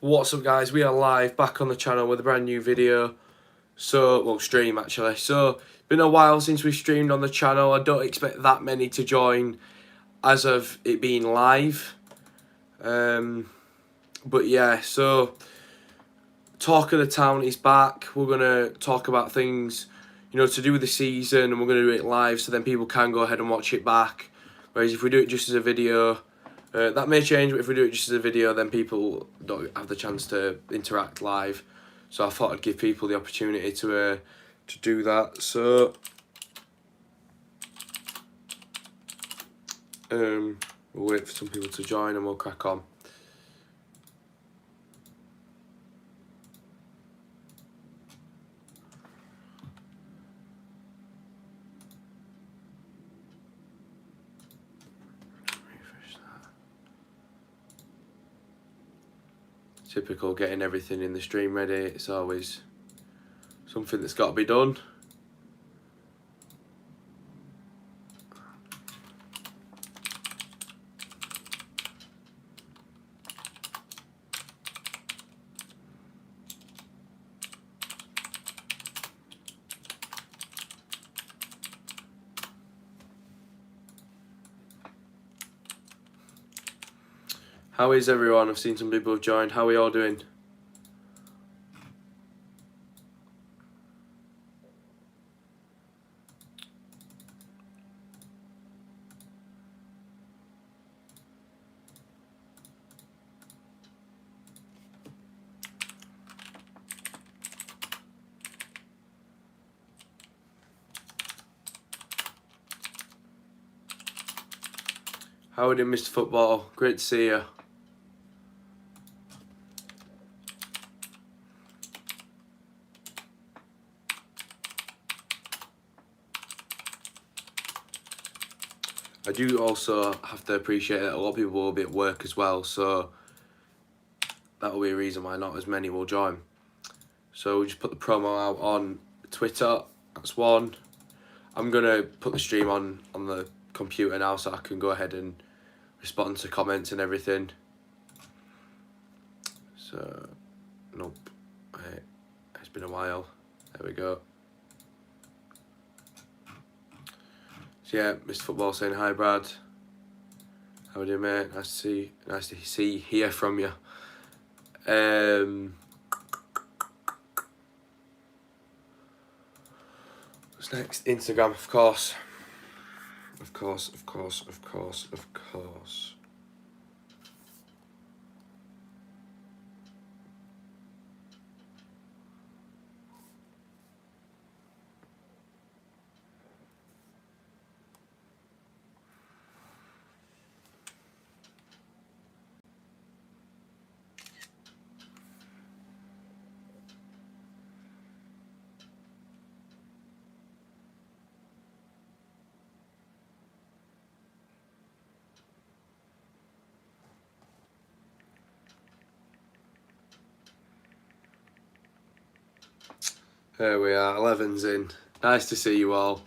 What's up, guys? We are live back on the channel with a brand new video. Stream actually. So, been a while since we streamed on the channel. I don't expect that many to join as of it being live. But yeah, so Talk of the Town is back. We're gonna talk about things, to do with the season, and we're gonna do it live so then people can go ahead and watch it back. Whereas if we do it just as a video, that may change, but if we do it just as a video, then people don't have the chance to interact live. So I thought I'd give people the opportunity to do that. So we'll wait for some people to join and we'll crack on. Typical getting everything in the stream ready. It's always something that's got to be done. How is everyone? I've seen some people have joined. How are you all doing? How are you doing, Mr. Football? Great to see you. I do also have to appreciate that a lot of people will be at work as well, so that'll be a reason why not as many will join. So we'll just put the promo out on Twitter. That's one. I'm gonna put the stream on the computer now so I can go ahead and respond to comments and everything. So, nope. Wait, it's been a while. There we go. So yeah, Mr. Football saying hi, Brad. How are you, mate? Nice to hear from you. What's next? Instagram, of course. Of course. There we are, 11's in. Nice to see you all.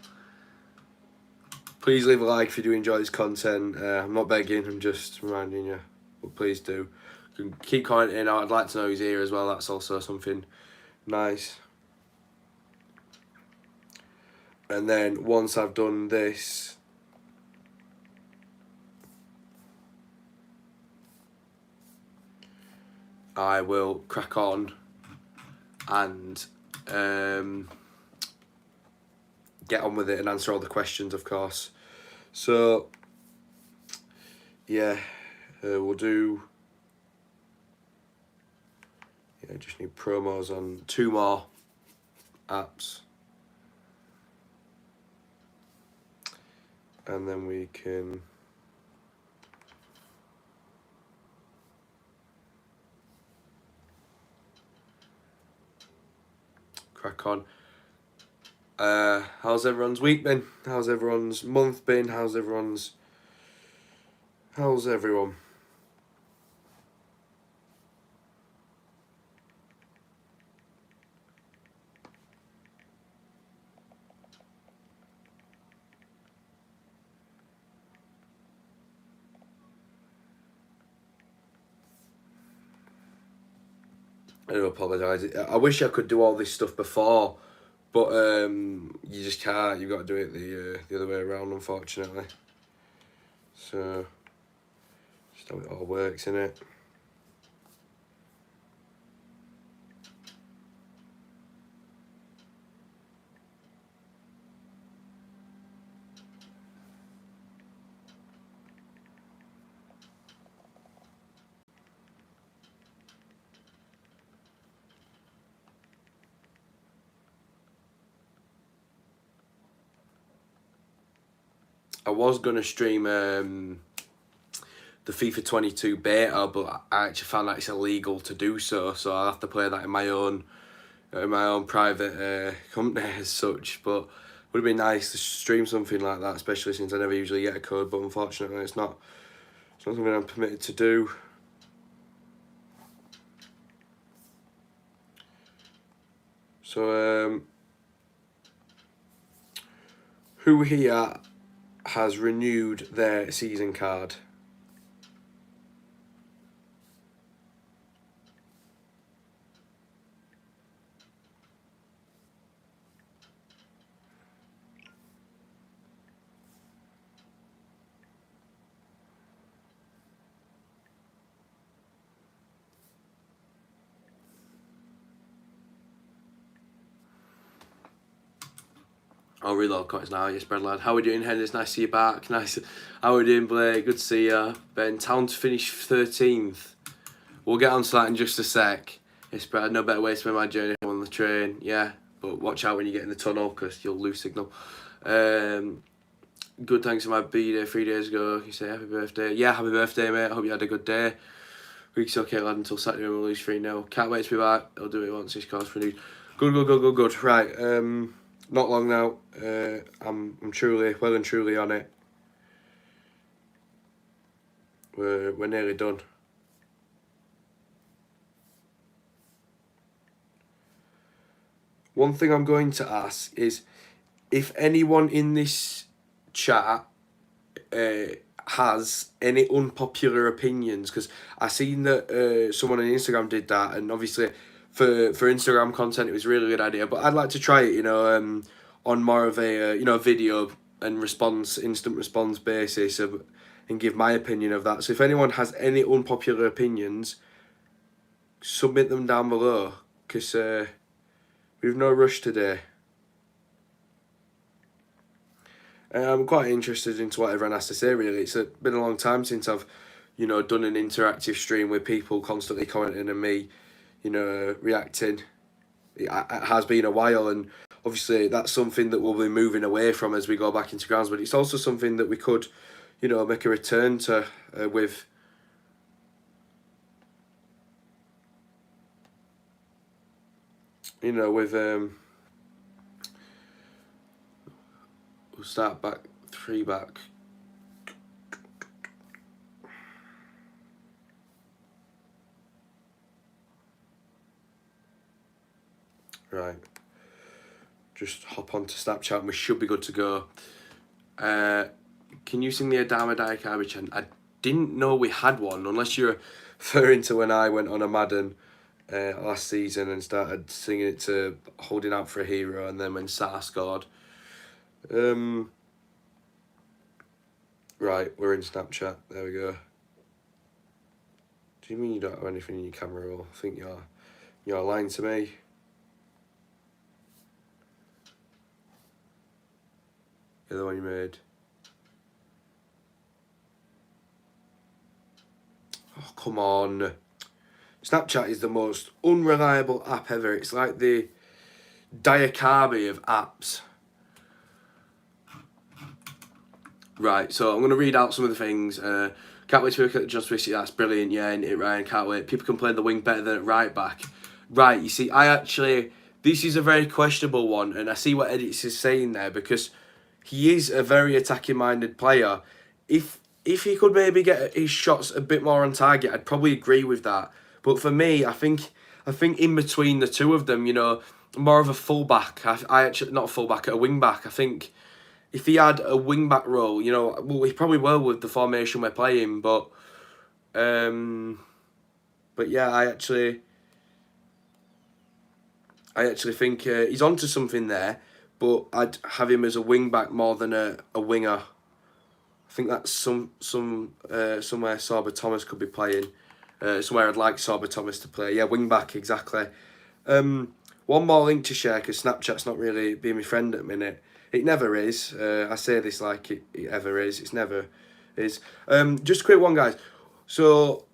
Please leave a like if you do enjoy this content. I'm not begging, I'm just reminding you. But please do. You can keep commenting. I'd like to know who's here as well. That's also something nice. And then once I've done this, I will crack on and get on with it and answer all the questions, of course. So yeah, we'll do. Yeah, just need promos on 2 more apps, and then we can crack on. How's everyone's week been? How's everyone's month been? How's everyone? I do apologise. I wish I could do all this stuff before, but you just can't. You've got to do it the other way around, unfortunately. So, just how it all works, innit? I was going to stream the FIFA 22 beta, but I actually found that it's illegal to do so, so I'll have to play that in my own private company as such. But it would have been nice to stream something like that, especially since I never usually get a code, but unfortunately it's not something I'm permitted to do. So who here has renewed their season card? I'll reload coins now. Yes, bread lad. How are we doing, Henry? It's nice to see you back. Nice. How are we doing, Blake? Good to see you. Ben, Town to finish 13th. We'll get onto that in just a sec. Yes, bread. No better way to spend my journey on the train. Yeah, but watch out when you get in the tunnel because you'll lose signal. Good, thanks for my B-day 3 days ago. You say happy birthday. Yeah, happy birthday, mate. I hope you had a good day. Week's okay, lad, until Saturday when we'll lose 3-0. Can't wait to be back. I'll do it once this course renewed. Good. Right, not long now. I'm truly, well and truly on it. We're nearly done. One thing I'm going to ask is if anyone in this chat has any unpopular opinions, because I seen that someone on Instagram did that, and obviously for Instagram content it was a really good idea, but I'd like to try it, on more of a video and instant response basis and give my opinion of that. So if anyone has any unpopular opinions, submit them down below, because we've no rush today. I'm quite interested into what everyone has to say, really. It's been a long time since I've, done an interactive stream with people constantly commenting and me, reacting. It has been a while, and obviously that's something that we'll be moving away from as we go back into grounds, but it's also something that we could, make a return to with. We'll start back 3 back. Right. Just hop onto Snapchat and we should be good to go. Can you sing the Adama Diakabi chant? I didn't know we had one, unless you're referring to when I went on a Madden last season and started singing it to Holding Out for a Hero, and then when Salah scored. Right, we're in Snapchat. There we go. Do you mean you don't have anything in your camera roll? I think you're lying to me. The other one you made. Oh, come on. Snapchat is the most unreliable app ever. It's like the Diakabi of apps. Right, so I'm going to read out some of the things. Can't wait to look at Just Wishy. That's brilliant. Yeah, ain't it, Ryan? Can't wait. People can play the wing better than at right back. Right, you see, this is a very questionable one, and I see what Edits is saying there, because he is a very attacking-minded player. If he could maybe get his shots a bit more on target, I'd probably agree with that. But for me, I think in between the two of them, more of a fullback. I actually, not a fullback, a wing-back. I think if he had a wing-back role, well, he probably will with the formation we're playing, but yeah, I actually think he's onto something there, but I'd have him as a wing back more than a winger. I think that's somewhere Sorba Thomas could be playing. Somewhere I'd like Sorba Thomas to play. Yeah, wing back, exactly. One more link to share, because Snapchat's not really being my friend at the minute. It never is. I say this like it ever is. It's never is. Just a quick one, guys. So,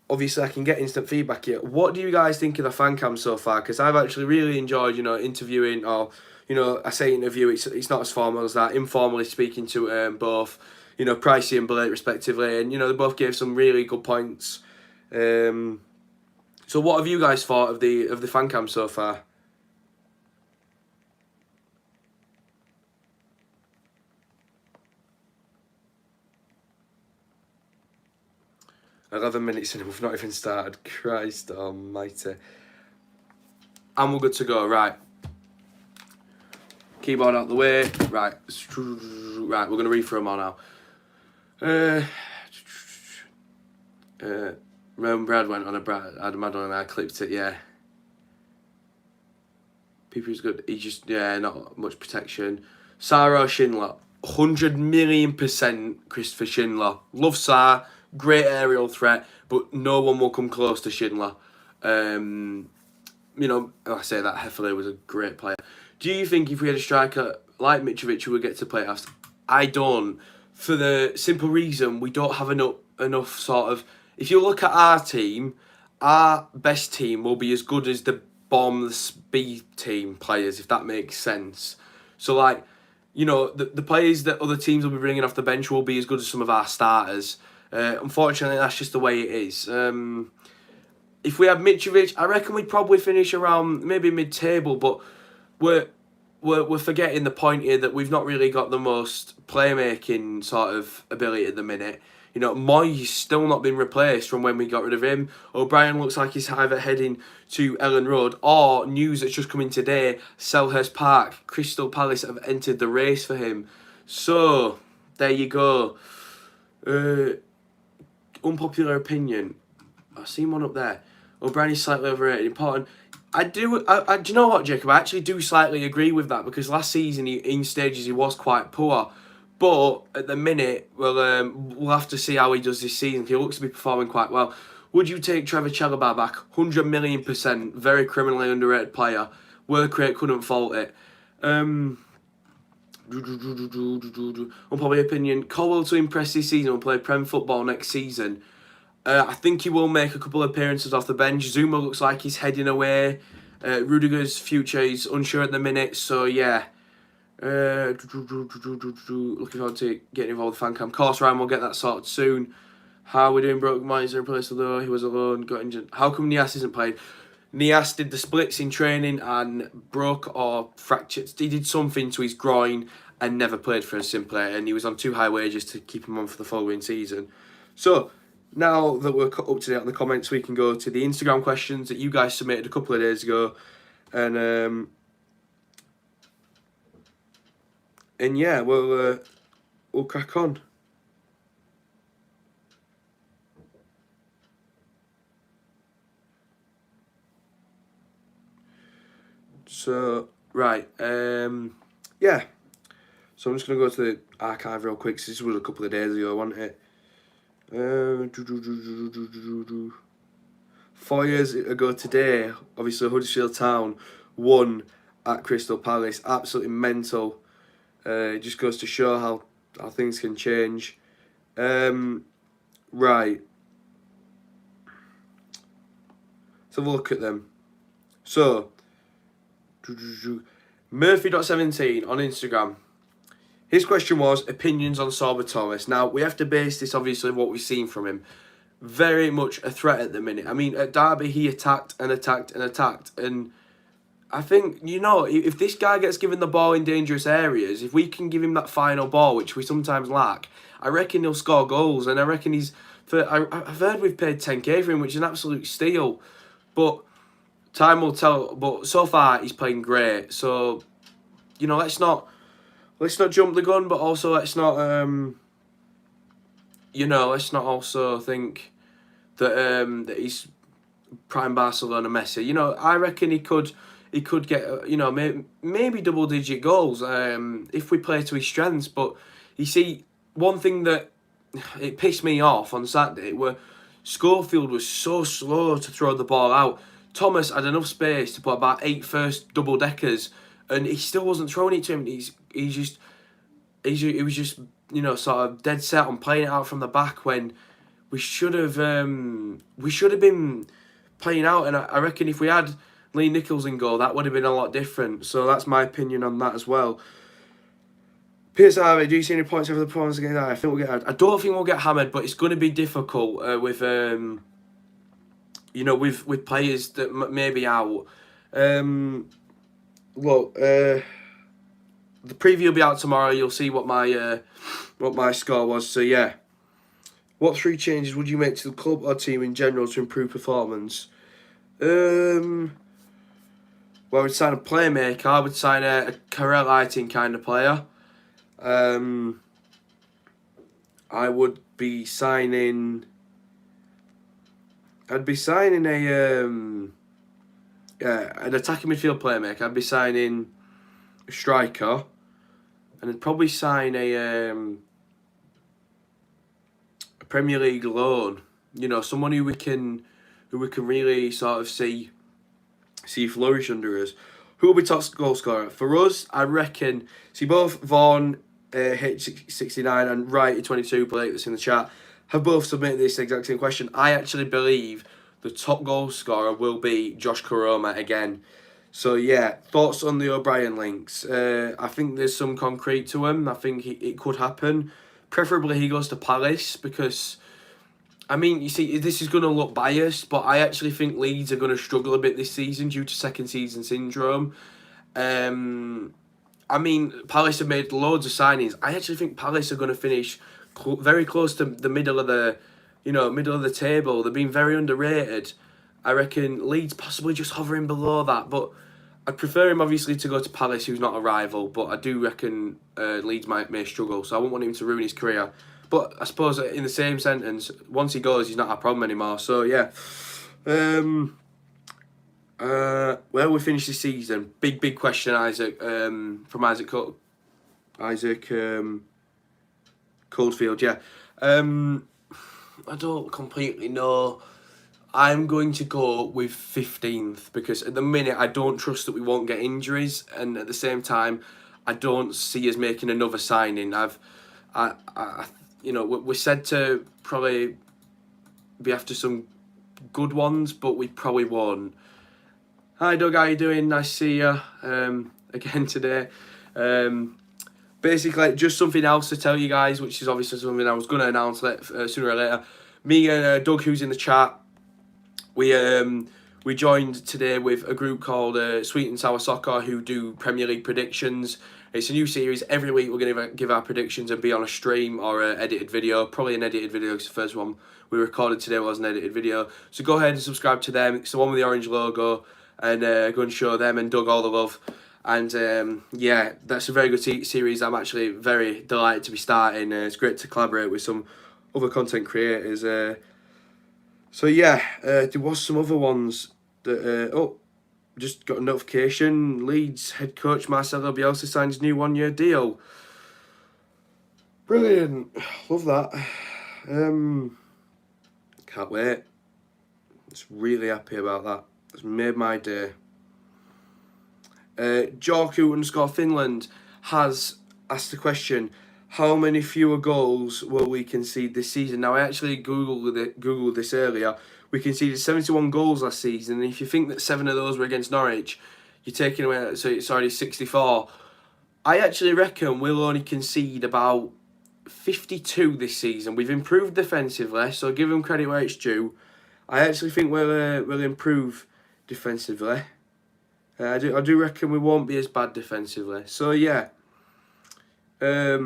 obviously, I can get instant feedback here. What do you guys think of the fan cam so far? Because I've actually really enjoyed, interviewing, or, I say interview, it's not as formal as that, informally speaking to both, Pricey and Blake, respectively. And, they both gave some really good points. So, what have you guys thought of the fan cam so far? 11 minutes in and we've not even started. Christ almighty. And we're good to go, right. Keyboard out the way. Right. Right, we're going to read through them all now. Roman Brad went on Adam Madden and I clipped it, yeah. People's good. He just, not much protection. Sarah Schindler. 100,000,000% Christopher Schindler. Love Sarah. Great aerial threat, but no one will come close to Schindler. I say that Hefele was a great player. Do you think if we had a striker like Mitrovic who would get to playoffs? I don't. For the simple reason we don't have enough sort of... If you look at our team, our best team will be as good as the Bournemouth B team players, if that makes sense. So, the players that other teams will be bringing off the bench will be as good as some of our starters. Unfortunately, that's just the way it is. If we had Mitrovic, I reckon we'd probably finish around maybe mid-table, but we're forgetting the point here that we've not really got the most playmaking sort of ability at the minute. Moyes still not been replaced from when we got rid of him. O'Brien looks like he's either heading to Ellen Road, or news that's just coming today, Selhurst Park, Crystal Palace have entered the race for him. So, there you go. Unpopular opinion. I've seen one up there. O'Brien is slightly overrated. Important. Do you know what, Jacob? I actually do slightly agree with that, because last season in stages he was quite poor. But at the minute, we'll have to see how he does this season. He looks to be performing quite well. Would you take Trevor Chalobah back? 100,000,000%. Very criminally underrated player. Work rate, couldn't fault it. Unpopular opinion. Colwell to impress this season will play Prem football next season. I think he will make a couple of appearances off the bench. Zuma looks like he's heading away. Rudiger's future is unsure at the minute, so yeah. Looking forward to getting involved with fan cam. Of course, Ryan will get that sorted soon. How are we doing? Broke Miser in place, although he was alone, got injured. How come Nias isn't playing? Nias did the splits in training and broke or fractured. He did something to his groin and never played for us simply, and he was on too high wages to keep him on for the following season. So, now that we're up to date on the comments, we can go to the Instagram questions that you guys submitted a couple of days ago. And yeah, we'll crack on. So, right, yeah. So I'm just going to go to the archive real quick, because this was a couple of days ago, wasn't it? 4 years ago today, obviously Huddersfield Town won at Crystal Palace. Absolutely mental. It just goes to show how things can change. Right. Let's have a look at them. So, Murphy.17 on Instagram. His question was opinions on Sorba Thomas. Now, we have to base this obviously on what we've seen from him. Very much a threat at the minute. I mean, at Derby, he attacked and attacked and attacked. And I think, if this guy gets given the ball in dangerous areas, if we can give him that final ball, which we sometimes lack, I reckon he'll score goals. And I reckon I've heard we've paid 10k for him, which is an absolute steal. But time will tell. But so far, he's playing great. So, let's not jump the gun, but also let's not, let's not also think that that he's prime Barcelona Messi. I reckon he could, he could get, maybe double-digit goals if we play to his strengths. But you see, one thing that it pissed me off on Saturday were Schofield was so slow to throw the ball out. Thomas had enough space to put about 8 first double-deckers, and he still wasn't throwing it to him. He was just sort of dead set on playing it out from the back when we should have been playing out. And I reckon if we had Lee Nichols in goal, that would have been a lot different. So that's my opinion on that as well. PSR, do you see any points over the prawns again? I think we'll get. I don't think we'll get hammered, but it's going to be difficult with with players that may be out. Look, the preview will be out tomorrow. You'll see what my score was. So yeah, what 3 changes would you make to the club or team in general to improve performance? Well, I would sign a playmaker. I would sign a career lighting kind of player. I would be signing. I'd be signing an attacking midfield playmaker. I'd be signing a striker, and I'd probably sign a Premier League loan. Someone who we can really sort of see flourish under us. Who will be top goal scorer? For us, I reckon, see both Vaughan, H69 and Wrighty22 play that's in the chat, have both submitted this exact same question. I actually believe the top goal scorer will be Josh Koroma again. So yeah, thoughts on the O'Brien links? I think there's some concrete to him. I think it could happen. Preferably he goes to Palace because, I mean, you see, this is going to look biased, but I actually think Leeds are going to struggle a bit this season due to second season syndrome. I mean, Palace have made loads of signings. I actually think Palace are going to finish very close to the middle of the table. They've been very underrated. I reckon Leeds possibly just hovering below that, but I'd prefer him obviously to go to Palace, who's not a rival. But I do reckon Leeds may struggle, so I won't want him to ruin his career. But I suppose in the same sentence, once he goes, he's not our problem anymore. So yeah, where we finish this season, big question, Isaac. From Isaac Coldfield. Yeah, I don't completely know. I'm going to go with 15th because at the minute I don't trust that we won't get injuries, and at the same time, I don't see us making another signing. We're said to probably be after some good ones, but we probably won't. Hi Doug, how you doing? Nice to see you again today. Basically, just something else to tell you guys, which is obviously something I was going to announce sooner or later. Me and Doug, who's in the chat, we joined today with a group called Sweet and Sour Soccer, who do Premier League predictions. It's a new series. Every week we're going to give our predictions and be on a stream or an edited video. Probably an edited video because the first one we recorded today was an edited video. So go ahead and subscribe to them. It's the one with the orange logo. And go and show them and Doug all the love. And yeah, that's a very good series. I'm actually very delighted to be starting. It's great to collaborate with some other content creators. So yeah, there was some other ones that... just got a notification. Leeds head coach Marcelo Bielsa signed his new 1-year deal. Brilliant. Love that. Can't wait. Just really happy about that. It's made my day. Jorku_Finland has asked the question, how many fewer goals will we concede this season? Now, I actually Googled this earlier. We conceded 71 goals last season, and if you think that 7 of those were against Norwich, you're taking away, so it's already 64. I actually reckon we'll only concede about 52 this season. We've improved defensively, so give them credit where it's due. I actually think we'll improve defensively. I do reckon we won't be as bad defensively. So yeah. I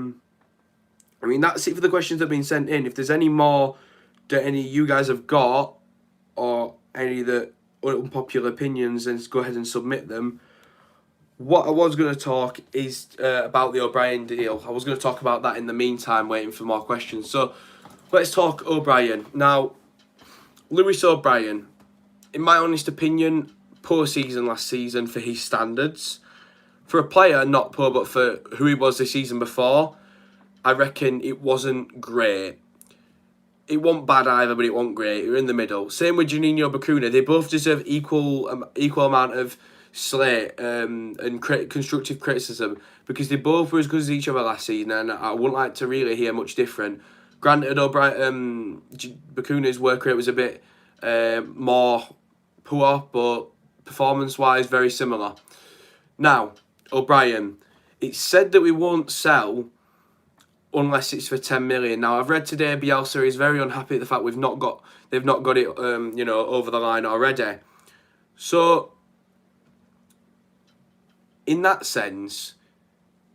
mean, that's it for the questions that have been sent in. If there's any more that any of you guys have got, or any that unpopular opinions, then go ahead and submit them. What I was going to talk is about the O'Brien deal. I was going to talk about that in the meantime, waiting for more questions. So let's talk O'Brien. Now, Lewis O'Brien, in my honest opinion, poor season last season for his standards. For a player, not poor, but for who he was the season before, I reckon it wasn't great. It wasn't bad either, but it wasn't great. It was in the middle. Same with Juninho Bacuna. They both deserve equal amount of slate and constructive criticism because they both were as good as each other last season, and I wouldn't like to really hear much different. Granted, Bacuna's work rate was a bit more poor, but performance-wise, very similar. Now, O'Brien, it's said that we won't sell unless it's for 10 million. Now, I've read today Bielsa is very unhappy at the fact they've not got it over the line already. So, in that sense,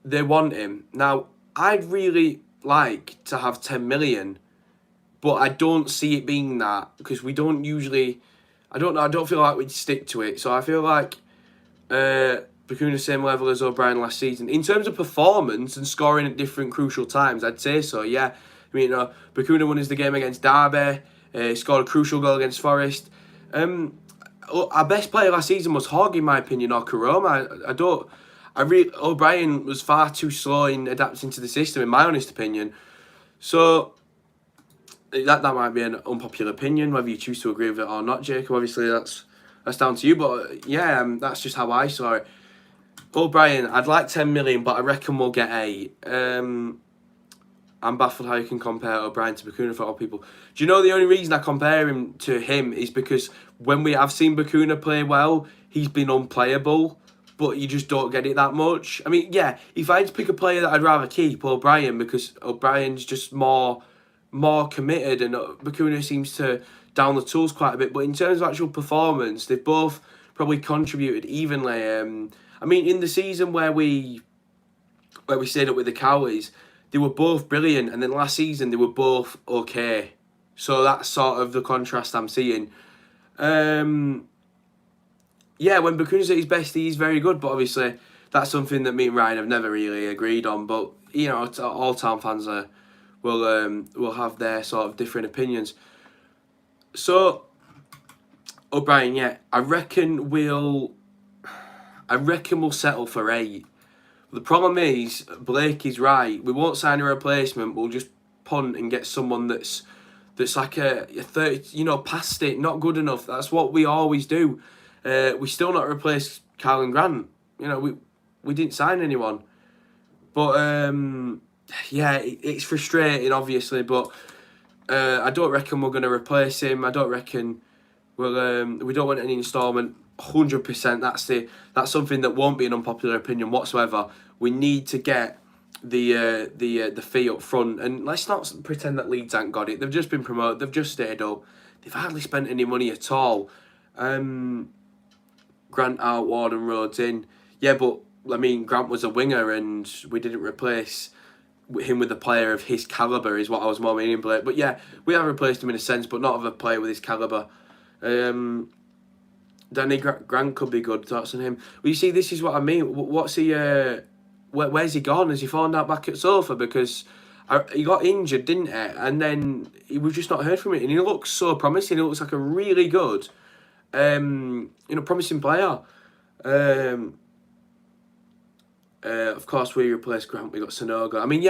they want him. Now, I'd really like to have 10 million, but I don't see it being that because we don't usually. I don't feel like we'd stick to it. So I feel like Bacuna's same level as O'Brien last season. In terms of performance and scoring at different crucial times, I'd say so, yeah. I mean, Bacuna won us the game against Derby, scored a crucial goal against Forest. Our best player last season was Hogg, in my opinion, or Karoma. O'Brien was far too slow in adapting to the system, in my honest opinion. So that might be an unpopular opinion, whether you choose to agree with it or not, Jacob. Obviously, that's down to you. But yeah, that's just how I saw it. O'Brien, I'd like 10 million, but I reckon we'll get 8. I'm baffled how you can compare O'Brien to Bacuna for all people. Do you know the only reason I compare him to him is because when we have seen Bacuna play well, he's been unplayable, but you just don't get it that much. I mean, yeah, if I had to pick a player that I'd rather keep, O'Brien, because O'Brien's just more committed and Bacuna seems to down the tools quite a bit. But in terms of actual performance, they've both probably contributed evenly. I mean, in the season where we stayed up with the Cowleys, they were both brilliant, and then last season they were both okay. So that's sort of the contrast I'm seeing. Yeah, when Bacuna's at his best, he's very good, but obviously that's something that me and Ryan have never really agreed on. But you know, all Town fans will have their sort of different opinions. So O'Brien, yeah, I reckon we'll settle for 8. The problem is, Blake is right. We won't sign a replacement. We'll just punt and get someone that's like a 30, past it, not good enough. That's what we always do. We still not replaced Karlan Grant. We didn't sign anyone. But yeah, it's frustrating, obviously. But I don't reckon we're going to replace him. I don't reckon we don't want any instalment. 100%. That's something that won't be an unpopular opinion whatsoever. We need to get the fee up front, and let's not pretend that Leeds ain't got it. They've just been promoted. They've just stayed up. They've hardly spent any money at all. Grant out, Ward and Rhodes in. Yeah, but I mean, Grant was a winger, and we didn't replace him with a player of his calibre. Is what I was more meaning, Blake. But yeah, we have replaced him in a sense, but not of a player with his calibre. Danny Grant could be good. Thoughts on him? Well, you see, this is what I mean. What's he? Where's he gone? Has he fallen out back at Sofa? Because he got injured, didn't he? And then we've just not heard from him. And he looks so promising. He looks like a really good, promising player. Of course, we replaced Grant. We got Sanogo. I mean,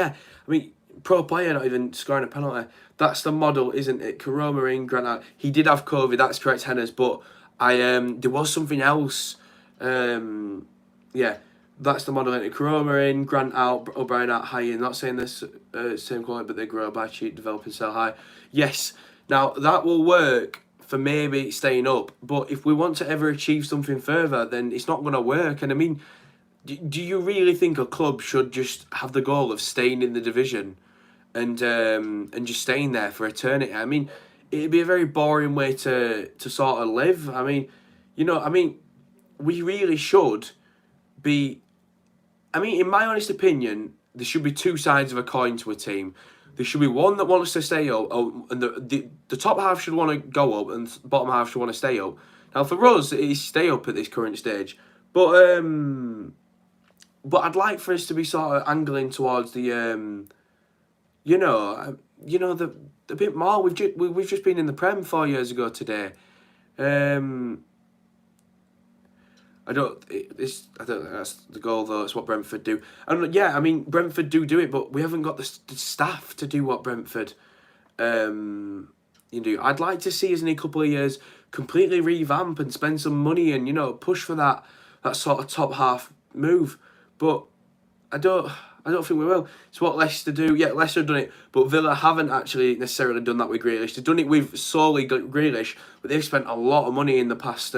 pro player not even scoring a penalty. That's the model, isn't it? Karoma in, Grant out. He did have COVID. That's correct, Henners. But there was something else. Yeah, that's the model. Karoma in, Grant out, O'Brien out, high in. Not saying this same quality, but they grow by cheap, develop and sell high. Yes. Now that will work for maybe staying up, but if we want to ever achieve something further, then it's not going to work. And I mean, do you really think a club should just have the goal of staying in the division and just staying there for eternity? I mean, it'd be a very boring way to sort of live. I mean, we really should be. I mean, in my honest opinion, there should be two sides of a coin to a team. There should be one that wants to stay up, and the top half should want to go up, and the bottom half should want to stay up. Now, for us, it is stay up at this current stage, but I'd like for us to be sort of angling towards the the bit more. We've just been in the Prem 4 years ago today. I don't think that's the goal though. It's what Brentford do. And yeah, I mean Brentford do it, but we haven't got the staff to do what Brentford do. I'd like to see us in a couple of years completely revamp and spend some money and push for that sort of top half move. But I don't think we will. It's what Leicester do. Yeah, Leicester have done it, but Villa haven't actually necessarily done that with Grealish. They've done it with solely Grealish, but they've spent a lot of money in the past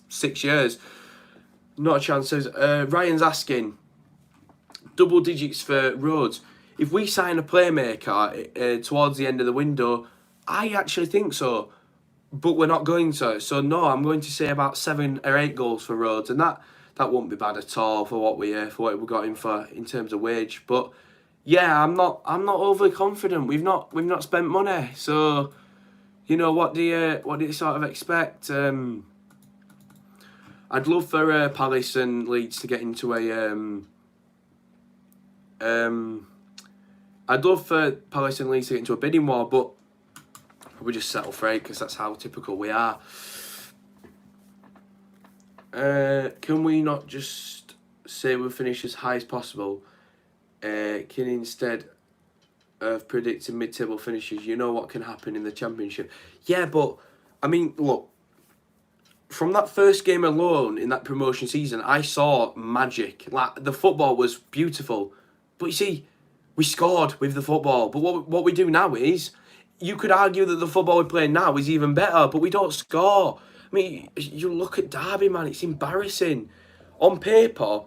6 years. Not a chance. Ryan's asking, double digits for Rhodes. If we sign a playmaker towards the end of the window, I actually think so, but we're not going to. So no, I'm going to say about 7 or 8 goals for Rhodes, and that won't be bad at all for what we got him for in terms of wage. But yeah, I'm not overly confident. We've not spent money, so what do you sort of expect? I'd love for Palace and Leeds to get into a bidding war, but we just settle for it because that's how typical we are. Can we not just say we'll finish as high as possible? Can instead of predicting mid-table finishes, you know what can happen in the Championship. Yeah, but I mean, look, from that first game alone in that promotion season, I saw magic. Like the football was beautiful, but you see, we scored with the football. But what we do now is, you could argue that the football we play now is even better, but we don't score. I mean, you look at Derby, man, it's embarrassing. On paper,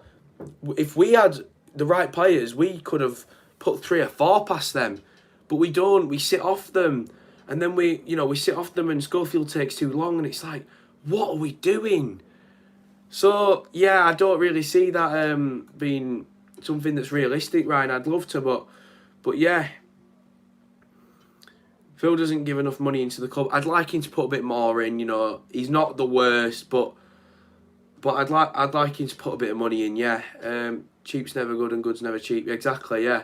if we had the right players, we could have put 3 or 4 past them. But we don't. We sit off them. And then we sit off them and Schofield takes too long. And it's like, what are we doing? So, yeah, I don't really see that being something that's realistic, Ryan. I'd love to, but yeah. Phil doesn't give enough money into the club. I'd like him to put a bit more in. He's not the worst, but I'd like him to put a bit of money in. Yeah, cheap's never good and good's never cheap. Exactly. Yeah.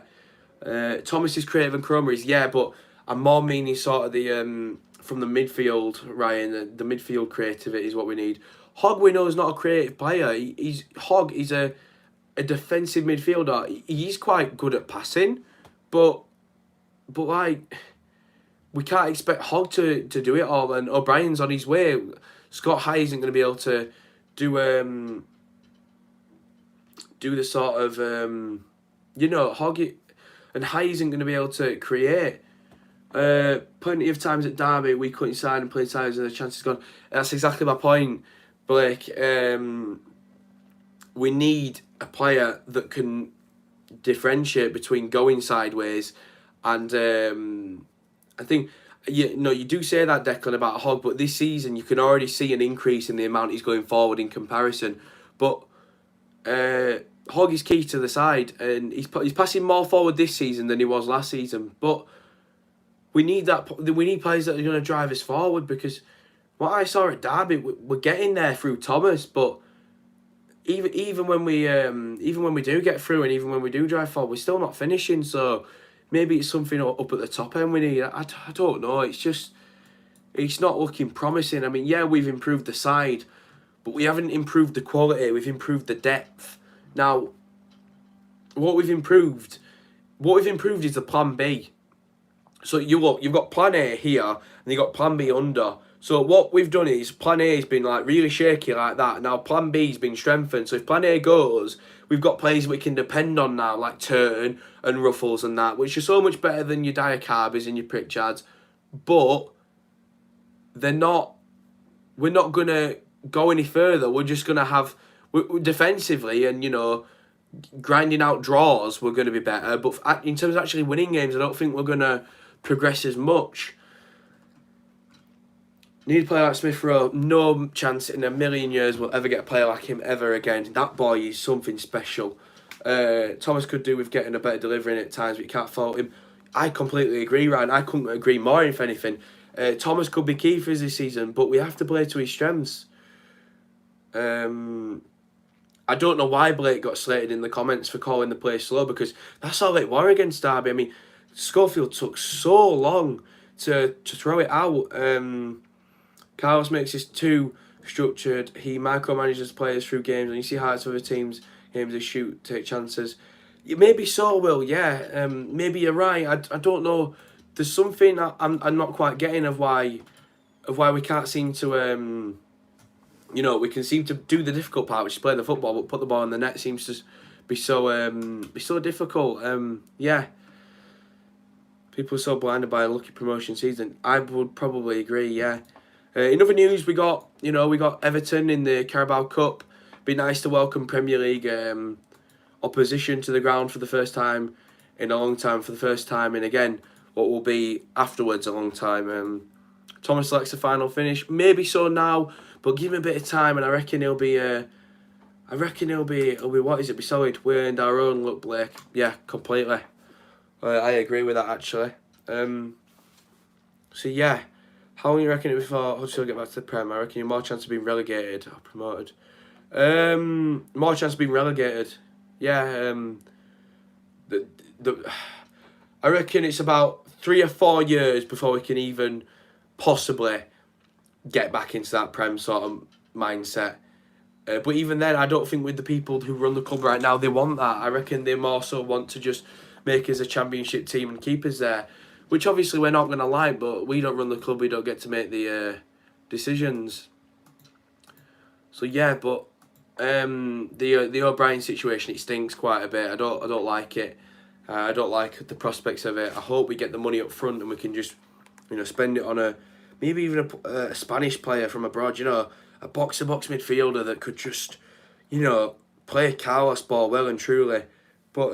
Thomas is creative and Cromer is, yeah, but I'm more meaning sort of the from the midfield, Ryan. The midfield creativity is what we need. Hogg, we know, is not a creative player. Hogg is a defensive midfielder. He's quite good at passing, but like, we can't expect Hogg to do it all, and O'Brien's on his way. Scott High isn't going to be able to do the sort of Hogg and High isn't going to be able to create. Plenty of times at Derby we cut inside and play times and the chance is gone. That's exactly my point, Blake. We need a player that can differentiate between going sideways and I think, you do say that, Declan, about Hogg, but this season you can already see an increase in the amount he's going forward in comparison. But Hogg is key to the side, and he's passing more forward this season than he was last season. But we need players that are going to drive us forward, because what I saw at Derby, we're getting there through Thomas, but even when we do get through and even when we do drive forward, we're still not finishing. So maybe it's something up at the top end we need. I don't know. It's not looking promising. I mean, yeah, we've improved the side, but we haven't improved the quality. We've improved the depth. Now, what we've improved is the plan B. So you've got plan A here, and you've got plan B under. So what we've done is, plan A has been like really shaky like that. Now plan B has been strengthened. So if plan A goes, we've got players we can depend on now, like Turn and Ruffles and that, which are so much better than your Diakabis and your Pritchards. But we're not going to go any further. We're just going to have, defensively and, grinding out draws, we're going to be better. But in terms of actually winning games, I don't think we're going to progress as much. Need a player like Smith Rowe. No chance in a million years we'll ever get a player like him ever again. That boy is something special. Thomas could do with getting a better delivery in at times, but you can't fault him. I completely agree, Ryan. I couldn't agree more, if anything. Thomas could be key for us this season, but we have to play to his strengths. I don't know why Blake got slated in the comments for calling the play slow, because that's all it was against Derby. I mean, Schofield took so long to throw it out. Carlos makes his 2 structured. He micromanages players through games, and you see how it's other teams games they shoot, take chances. Maybe so, Will. Yeah, maybe you're right. I don't know. There's something I'm not quite getting of why we can't seem to we can seem to do the difficult part, which is play the football, but put the ball in the net seems to be so difficult. Yeah. People are so blinded by a lucky promotion season. I would probably agree, yeah. In other news, we got Everton in the Carabao Cup. Be nice to welcome Premier League opposition to the ground for the first time in a long time. For the first time in, again, what will be afterwards a long time. Thomas likes the final finish. Maybe so now, but give him a bit of time, and I reckon he'll be. What is it? Be solid. We earned our own look, Blake. Yeah, completely. I agree with that, actually. So yeah, how long you reckon it before Huddersfield get back to the Prem? I reckon you're more chance of being relegated or promoted. More chance of being relegated. Yeah. I reckon it's about 3 or 4 years before we can even possibly get back into that Prem sort of mindset. But even then, I don't think with the people who run the club right now, they want that. I reckon they more so want to just make us a championship team and keep us there, which obviously we're not going to like, but we don't run the club, we don't get to make the decisions. So yeah, but the O'Brien situation, it stinks quite a bit. I don't like it. I don't like the prospects of it. I hope we get the money up front and we can just spend it on maybe even a Spanish player from abroad, a box-to-box midfielder that could just play Carlos ball well and truly. But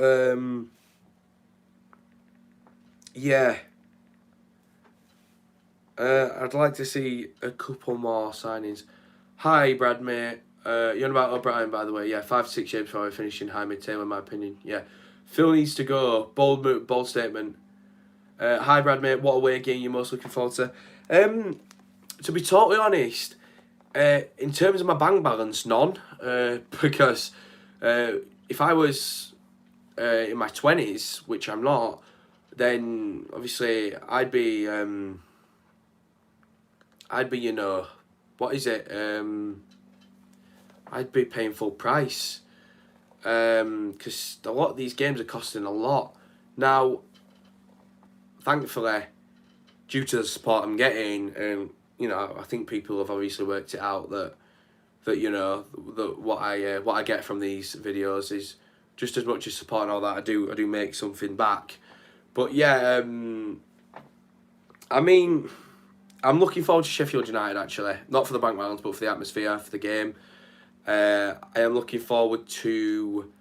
yeah. I'd like to see a couple more signings. Hi, Brad, mate. You're on about O'Brien, by the way. Yeah, 5 to 6 years before we finish in high mid-table, in my opinion. Yeah. Phil needs to go. Bold statement. Hi, Brad, mate. What away game you most looking forward to? To be totally honest, in terms of my bank balance, none. Because if I was in my 20s, which I'm not, then obviously I'd be what is it? I'd be paying full price. Because a lot of these games are costing a lot. Now, thankfully, due to the support I'm getting, I think people have obviously worked it out that what I get from these videos is just as much as support and all that. I do make something back. But yeah, I mean, I'm looking forward to Sheffield United, actually. Not for the bank balance, but for the atmosphere, for the game. I am looking forward to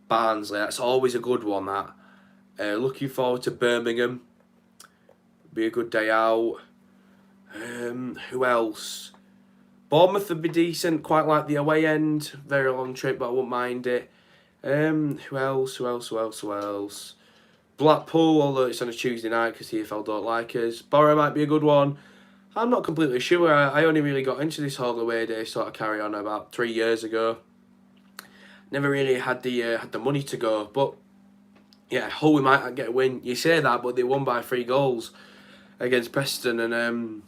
Barnsley. That's always a good one, that. Looking forward to Birmingham. Be a good day out. Who else? Bournemouth would be decent. Quite like the away end. Very long trip, but I wouldn't mind it. Who else? Blackpool, although it's on a Tuesday night because TFL don't like us. Borough might be a good one. I'm not completely sure. I only really got into this whole away day sort of carry on about 3 years ago. Never really had the money to go, but yeah, Hull we might get a win. You say that, but they won by 3 goals against Preston, and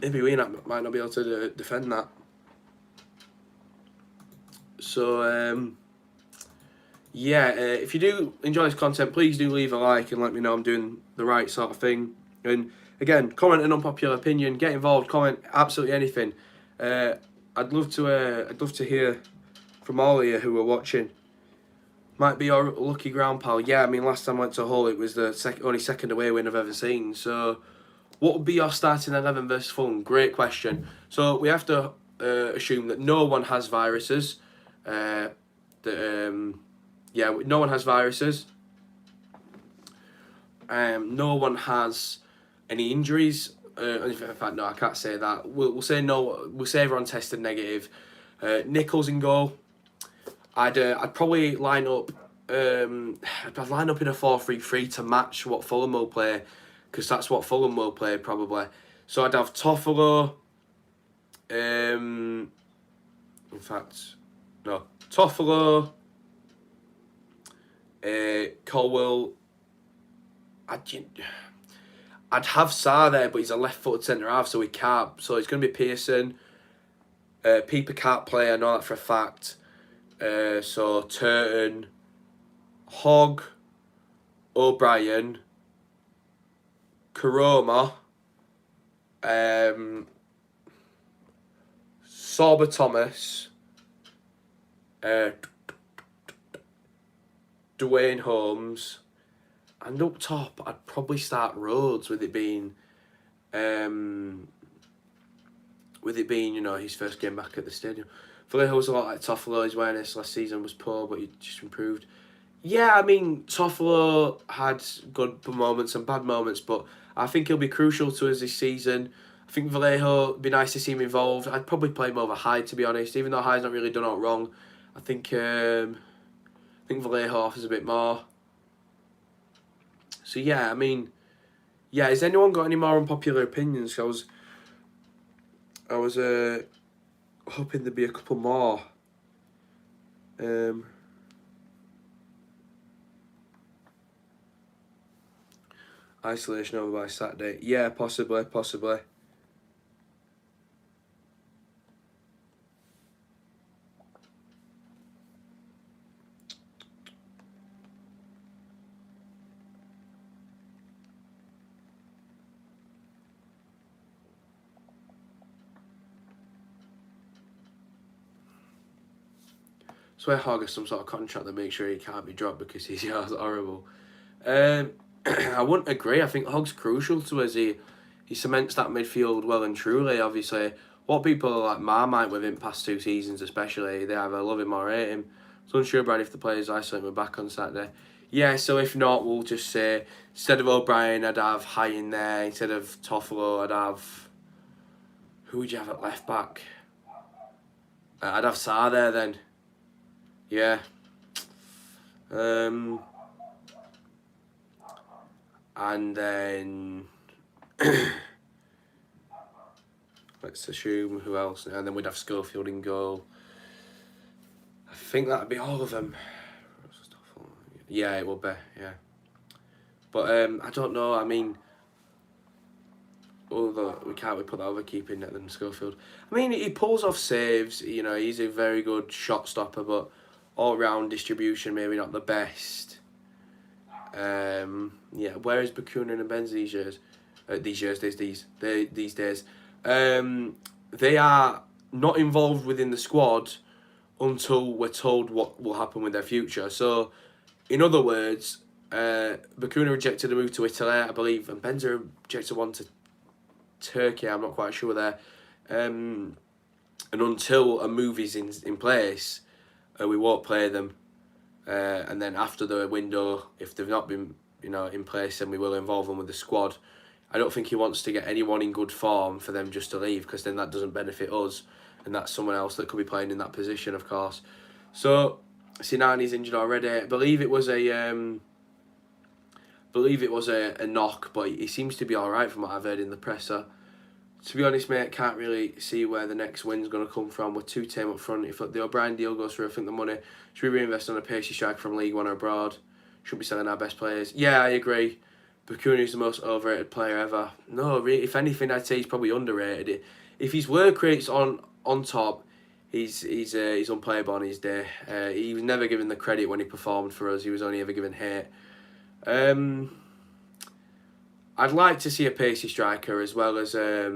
maybe we might not be able to defend that. So yeah, if you do enjoy this content, please do leave a like and let me know I'm doing the right sort of thing. And again, comment an unpopular opinion, get involved, comment absolutely anything. I'd love to hear from all of you who are watching. Might be your lucky ground, pal. Yeah, I mean, last time I went to Hull, it was the only second away win I've ever seen. So, what would be your starting 11 versus Fulham? Great question. So we have to assume that no one has viruses. No one has viruses. No one has any injuries. In fact, no, I can't say that. We'll say no. We'll say everyone tested negative. Nichols in goal. I'd probably line up. I'd line up in a 4-3-3 to match what Fulham will play, because that's what Fulham will play probably. So I'd have Toffolo. In fact, no, Toffolo. Colwell. I'd have Sarr there, but he's a left-footed centre half, so he can't. So it's going to be Pearson. Pieper can't play, I know that for a fact. So Turton, Hogg, O'Brien, Karoma, Sorba Thomas, uh, Dwayne Holmes, and up top I'd probably start Rhodes with it being his first game back at the stadium. Vallejo was a lot like Toffolo. His awareness last season was poor, but he just improved. Yeah, I mean, Toffolo had good moments and bad moments, but I think he'll be crucial to us this season. I think Vallejo, it'd be nice to see him involved. I'd probably play him over Hyde, to be honest, even though Hyde's not really done out wrong. I think Vallejo offers a bit more. So yeah, I mean, yeah, has anyone got any more unpopular opinions? I was hoping there'd be a couple more. Isolation over by Saturday. Yeah, possibly. So I Hogg some sort of contract that makes sure he can't be dropped because he's horrible. I wouldn't agree. I think Hogg's crucial to us. He cements that midfield well and truly. Obviously, what people are like Marmite with him past 2 seasons, especially, they either love him or hate him. So unsure about if the players isolate him back on Saturday. Yeah, so if not, we'll just say instead of O'Brien, I'd have High in there. Instead of Toffolo, I'd have. Who would you have at left back? I'd have Sarr there then. Yeah. And then let's assume who else, and then we'd have Schofield in goal. I think that'd be all of them. Yeah, it would be. Yeah, but I don't know. I mean, although we put that other keeper in net than Schofield. I mean, he pulls off saves. You know, he's a very good shot stopper, but all round distribution maybe not the best. Yeah, where is Bakuna and Benz these days? These days. They are not involved within the squad until we're told what will happen with their future. So, in other words, Bakuna rejected a move to Italy, I believe, and Benza rejected one to Turkey. I'm not quite sure there. And until a move is in place, we won't play them. And then after the window, if they've not been in place, then we will involve them with the squad. I don't think he wants to get anyone in good form for them just to leave, because then that doesn't benefit us, and that's someone else that could be playing in that position, of course. So Sinani's injured already. I believe it was a knock, but he seems to be all right from what I've heard in the presser. To be honest, mate, can't really see where the next win's going to come from. We're too tame up front. If the O'Brien deal goes through, I think the money should be reinvested on a pacey striker from League One or abroad. Should be selling our best players. Yeah, I agree. Bakuna is the most overrated player ever. No, really, if anything, I'd say he's probably underrated. If his work rate's on top, he's unplayable on his day. He was never given the credit when he performed for us. He was only ever given hate. I'd like to see a pacey striker as well as a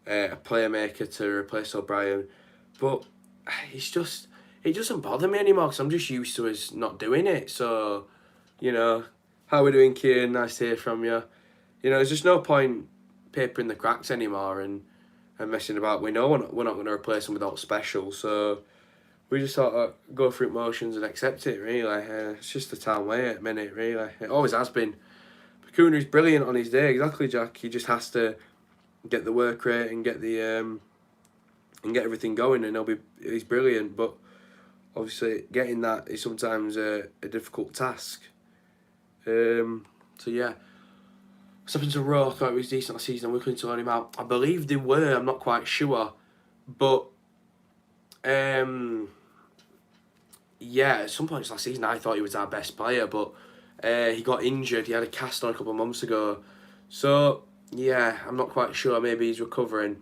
playmaker to replace O'Brien, but it doesn't bother me anymore because I'm just used to us not doing it. So, how we doing, Kieran? Nice to hear from you. There's just no point papering the cracks anymore and messing about. We know we're not going to replace him without special, so we just sort of go through motions and accept it, really. It's just the town way at the minute, really. It always has been. Bakuna's brilliant on his day, exactly, Jack. He just has to get the work rate and get the and get everything going, and he's brilliant. But obviously, getting that is sometimes a difficult task. So yeah. What's happened to Rowe? I thought he was decent last season. I'm looking to loan him out. I believe they were. I'm not quite sure, but yeah, at some points last season I thought he was our best player, but he got injured. He had a cast on a couple of months ago. So Yeah, I'm not quite sure. Maybe he's recovering.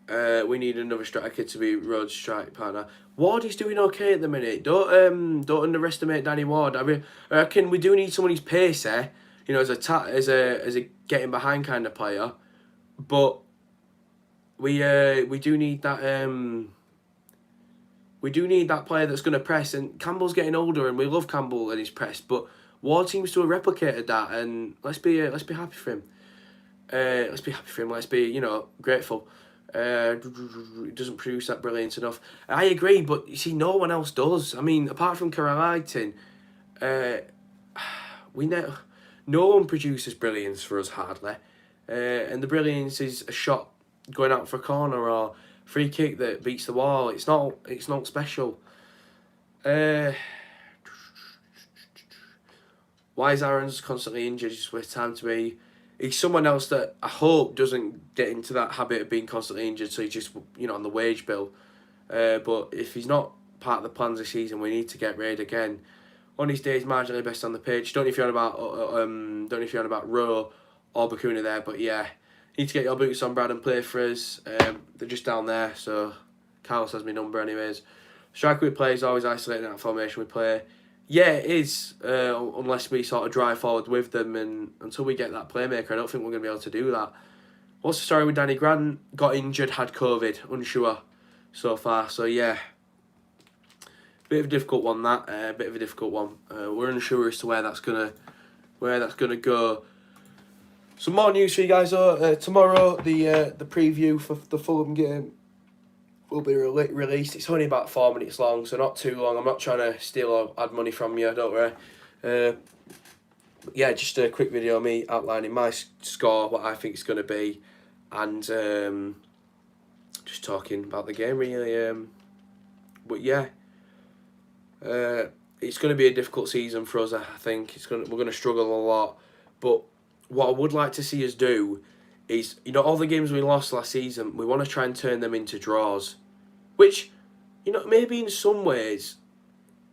We need another striker to be Rhodes' strike partner. Ward is doing okay at the minute. Don't underestimate Danny Ward. I reckon we do need someone who's pacey, you know, as a getting behind kind of player. But we do need that player that's going to press. And Campbell's getting older, and we love Campbell and his press. But Ward seems to have replicated that, and let's be happy for him. Let's be happy for him. Let's be grateful. It doesn't produce that brilliance enough. I agree, but you see, no one else does. I mean, apart from Karalighton, no one produces brilliance for us hardly. And the brilliance is a shot going out for a corner or free kick that beats the wall. It's not special. Why is Aaron's constantly injured? Just with time to be. He's someone else that I hope doesn't get into that habit of being constantly injured, so he's just on the wage bill. But if he's not part of the plans this season, we need to get rid again. On his days, marginally best on the pitch. Don't know if you're on about Rowe or Bakuna there, but yeah, you need to get your boots on, Brad, and play for us. They're just down there, so Carlos has my number anyways. Striker we play is always isolating that formation we play. Yeah, it is, unless we sort of drive forward with them, and until we get that playmaker, I don't think we're going to be able to do that. What's the story with Danny Grant? Got injured, had COVID, unsure so far, so yeah. Bit of a difficult one, that. Bit of a difficult one. We're unsure as to where that's gonna go. Some more news for you guys, though. Tomorrow, the preview for the Fulham game will be released. It's only about 4 minutes long, so not too long. I'm not trying to steal or add money from you, don't worry. Yeah, just a quick video of me outlining my score, what I think it's going to be, and just talking about the game, really. But yeah, it's going to be a difficult season for us, I think. We're going to struggle a lot, but what I would like to see us do is, all the games we lost last season, we want to try and turn them into draws, which, maybe in some ways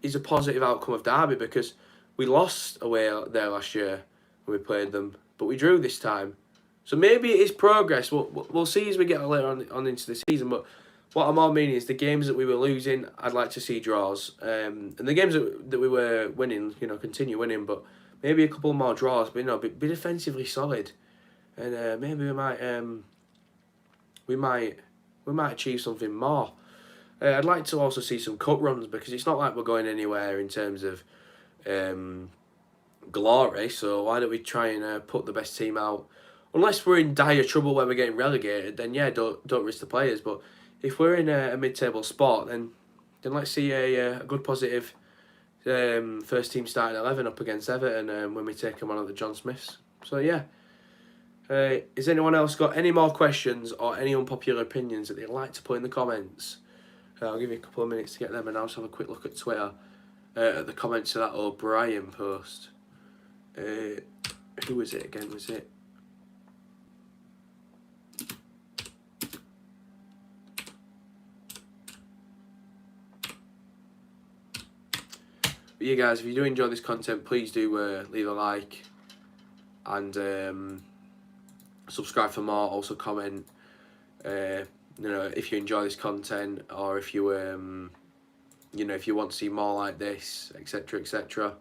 is a positive outcome of Derby, because we lost away there last year when we played them, but we drew this time. So maybe it is progress. We'll see as we get later on into the season, but what I'm all meaning is the games that we were losing, I'd like to see draws. And the games that we were winning, continue winning, but maybe a couple more draws, but, be defensively solid. And maybe we might achieve something more. I'd like to also see some cup runs, because it's not like we're going anywhere in terms of glory. So why don't we try and put the best team out? Unless we're in dire trouble where we're getting relegated, then yeah, don't risk the players. But if we're in a mid-table spot, then let's see a good positive first team starting 11 up against Everton when we take them on at the John Smiths. So yeah. Has anyone else got any more questions or any unpopular opinions that they'd like to put in the comments? I'll give you a couple of minutes to get them, and I'll just have a quick look at Twitter at the comments to that O'Brien post. Who was it again? Was it? But yeah, guys, if you do enjoy this content, please do leave a like and subscribe for more. Also comment, if you enjoy this content, or if you if you want to see more like this, etc., etc.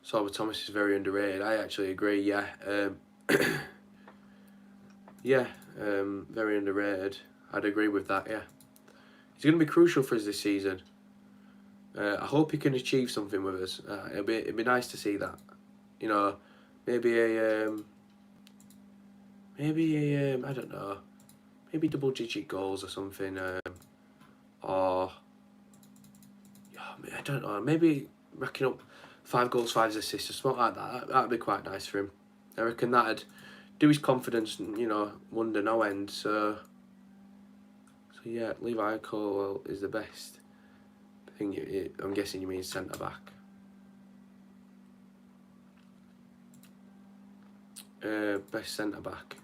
Sorba Thomas is very underrated. I actually agree. Yeah, very underrated. I'd agree with that. Yeah, he's going to be crucial for us this season. I hope he can achieve something with us. It'd be nice to see that. Maybe I don't know, maybe double-digit goals or something. Or I don't know. Maybe racking up 5 goals, 5 assists, or something like that. That'd be quite nice for him. I reckon that'd do his confidence, wonder no end. So yeah, Levi Colwell is the best. I'm guessing you mean centre back. Best centre back.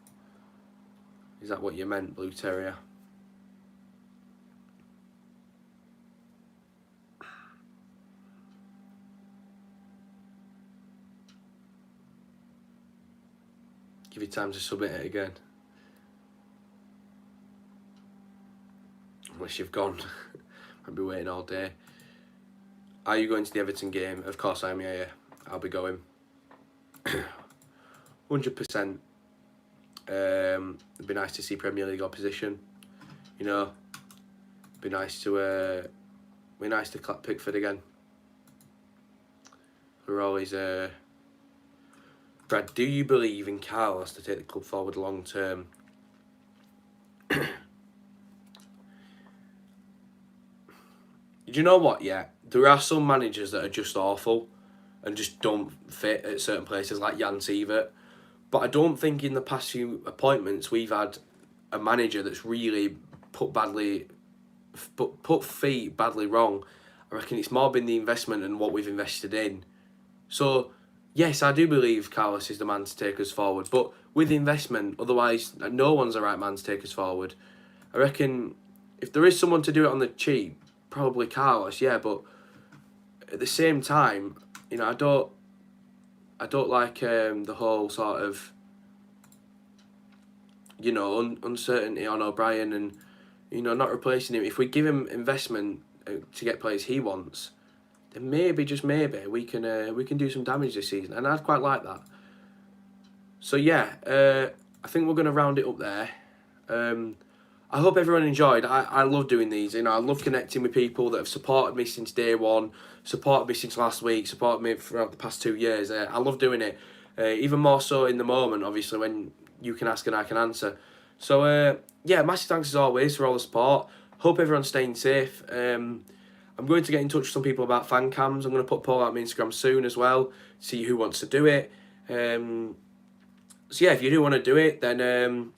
Is that what you meant, Blue Terrier? Give you time to submit it again. Unless you've gone. I'll be waiting all day. Are you going to the Everton game? Of course I am, yeah. I'll be going. 100%. It'd be nice to see Premier League opposition. You know, be nice to clap Pickford again. We're always Brad, do you believe in Carlos to take the club forward long term? Do you know what? Yeah, there are some managers that are just awful and just don't fit at certain places, like Jan Sievert. But I don't think in the past few appointments we've had a manager that's really put feet badly wrong. I reckon it's more been the investment and what we've invested in. So, yes, I do believe Carlos is the man to take us forward. But with investment, otherwise, no one's the right man to take us forward. I reckon if there is someone to do it on the cheap, probably Carlos, yeah. But at the same time, you know, I don't like the whole sort of, you know, uncertainty on O'Brien and, you know, not replacing him. If we give him investment to get players he wants, then maybe, just maybe, we can do some damage this season, and I'd quite like that. So yeah, I think we're going to round it up there. I hope everyone enjoyed. I love doing these. You know, I love connecting with people that have supported me since day one, supported me since last week, supported me throughout the past 2 years. I love doing it. Even more so in the moment, obviously, when you can ask and I can answer. So, yeah, massive thanks as always for all the support. Hope everyone's staying safe. I'm going to get in touch with some people about fan cams. I'm going to put a poll out on my Instagram soon as well, see who wants to do it. So, yeah, if you do want to do it, then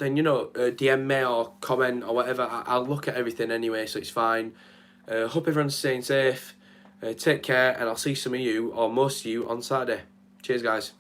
you know, DM me or comment or whatever. I'll look at everything anyway, so it's fine. Hope everyone's staying safe. Take care, and I'll see some of you, or most of you, on Saturday. Cheers, guys.